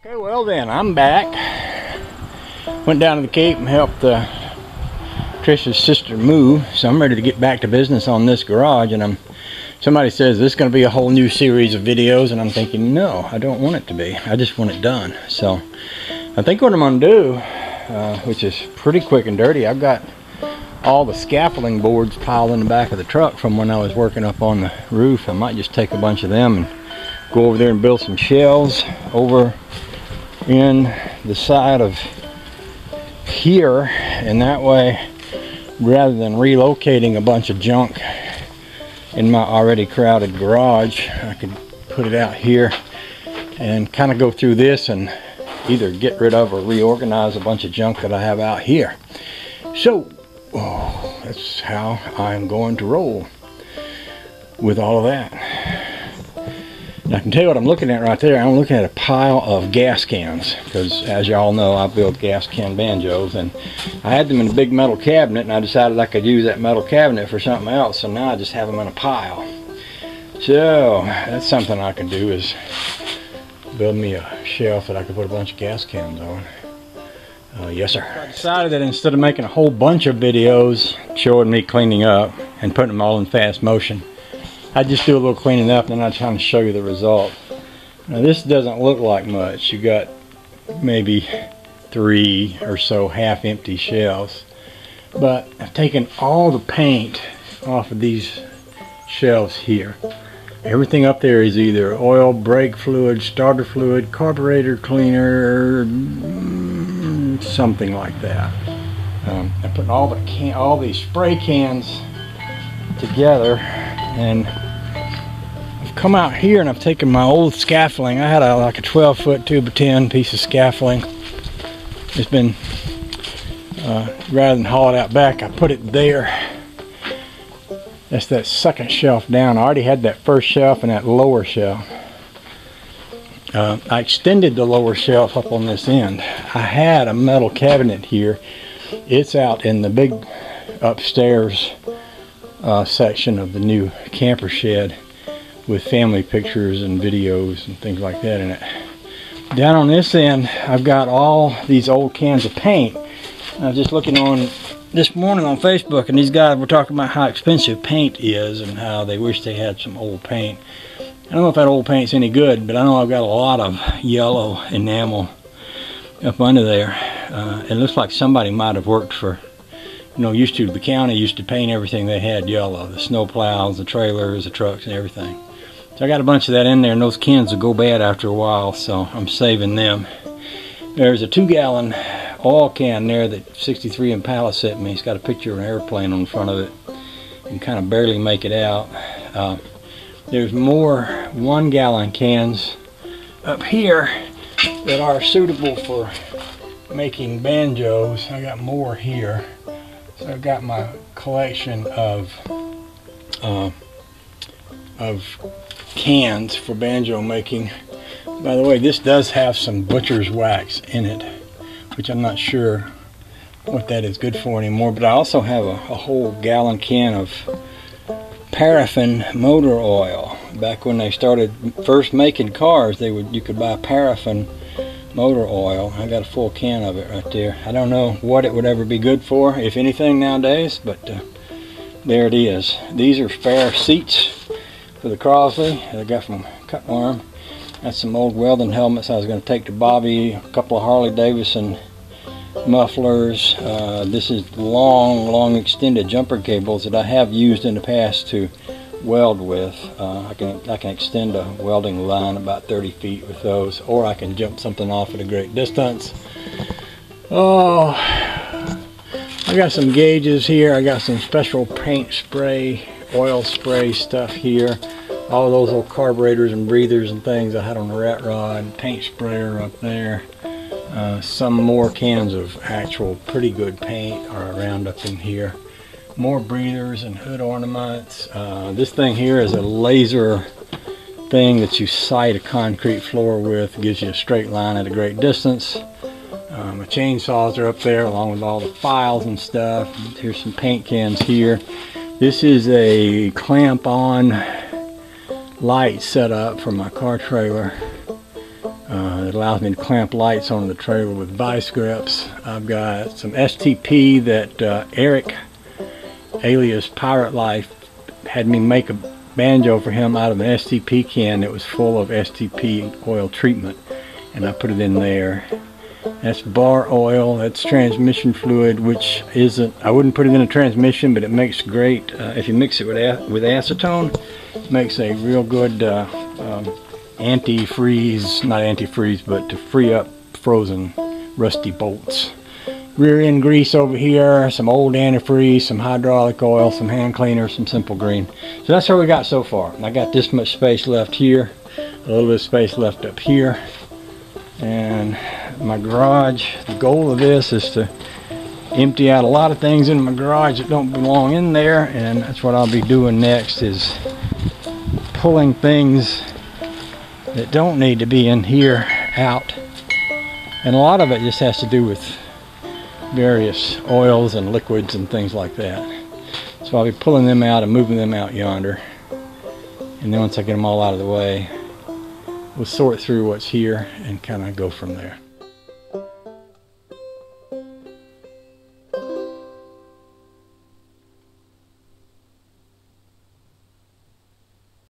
Okay, well then, I'm back. Went down to the Cape and helped Trish's sister move, so I'm ready to get back to business on this garage. And somebody says this is going to be a whole new series of videos, and I'm thinking, no, I don't want it to be. I just want it done. So I think what I'm going to do, which is pretty quick and dirty, I've got all the scaffolding boards piled in the back of the truck from when I was working up on the roof. I might just take a bunch of them and go over there and build some shelves over in the side of here, and that way, rather than relocating a bunch of junk in my already crowded garage, I could put it out here and kind of go through this and either get rid of or reorganize a bunch of junk that I have out here. So that's how I'm going to roll with all of that. And I can tell you what I'm looking at right there. I'm looking at a pile of gas cans, because as y'all know, I build gas can banjos, and I had them in a big metal cabinet, and I decided I could use that metal cabinet for something else, so now I just have them in a pile. So that's something I can do, is build me a shelf that I could put a bunch of gas cans on. Yes sir. I decided that instead of making a whole bunch of videos showing me cleaning up and putting them all in fast motion, I'd just do a little cleaning up, and then I'd try to show you the result. Now this doesn't look like much. You got maybe 3 or so half empty shelves, but I've taken all the paint off of these shelves here. Everything up there is either oil, brake fluid, starter fluid, carburetor cleaner, something like that. I'm putting all these spray cans together, and I've come out here and I've taken my old scaffolding. I had like a 12-foot 2x10 piece of scaffolding. It's been rather than haul it out back, I put it there. That's that second shelf down. I already had that first shelf and that lower shelf. I extended the lower shelf up on this end. I had a metal cabinet here. It's out in the big upstairs section of the new camper shed with family pictures and videos and things like that in it. Down on this end, I've got all these old cans of paint. I was just looking on this morning on Facebook, and these guys were talking about how expensive paint is and how they wish they had some old paint. I don't know if that old paint's any good, but I know I've got a lot of yellow enamel up under there. It looks like somebody might have worked for, the county used to paint everything they had yellow. The snow plows, the trailers, the trucks, and everything. So I got a bunch of that in there, and those cans will go bad after a while, so I'm saving them. There's a 2-gallon oil can there that 63 Impala sent me. It's got a picture of an airplane on the front of it. You can kind of barely make it out. There's more 1-gallon cans up here that are suitable for making banjos. I got more here. So I've got my collection of cans for banjo making. By the way, this does have some butcher's wax in it, which I'm not sure what that is good for anymore. But I also have a whole gallon can of paraffin motor oil. Back when they started first making cars, you could buy paraffin motor oil. I got a full can of it right there. I don't know what it would ever be good for, if anything, nowadays, but there it is. These are spare seats for the Crosley that I got from Cutworm. That's some old welding helmets I was going to take to Bobby, a couple of Harley Davidson mufflers. This is long extended jumper cables that I have used in the past to weld with. I can extend a welding line about 30 feet with those, or I can jump something off at a great distance. Oh, I got some gauges here. I got some special paint spray, oil spray stuff here. All those old carburetors and breathers and things I had on the rat rod. Paint sprayer up there. Some more cans of actual pretty good paint are around up in here. More breathers and hood ornaments. This thing here is a laser thing that you sight a concrete floor with. It gives you a straight line at a great distance. My chainsaws are up there along with all the files and stuff. Here's some paint cans here. This is a clamp-on light setup for my car trailer. It allows me to clamp lights on the trailer with vice grips. I've got some STP that Eric, alias Pirate Life, had me make a banjo for him out of an STP can that was full of STP oil treatment, and I put it in there. That's bar oil, that's transmission fluid, which isn't, I wouldn't put it in a transmission, but it makes great, if you mix it with acetone, it makes a real good antifreeze, not antifreeze, but to free up frozen rusty bolts. Rear end grease over here, some old antifreeze, some hydraulic oil, some hand cleaner, some simple green. So that's what we got so far. I got this much space left here, a little bit of space left up here, and my garage, the goal of this is to empty out a lot of things in my garage that don't belong in there, and that's what I'll be doing next, is pulling things that don't need to be in here out. And a lot of it just has to do with various oils and liquids and things like that. So I'll be pulling them out and moving them out yonder, and then once I get them all out of the way, we'll sort through what's here and kind of go from there.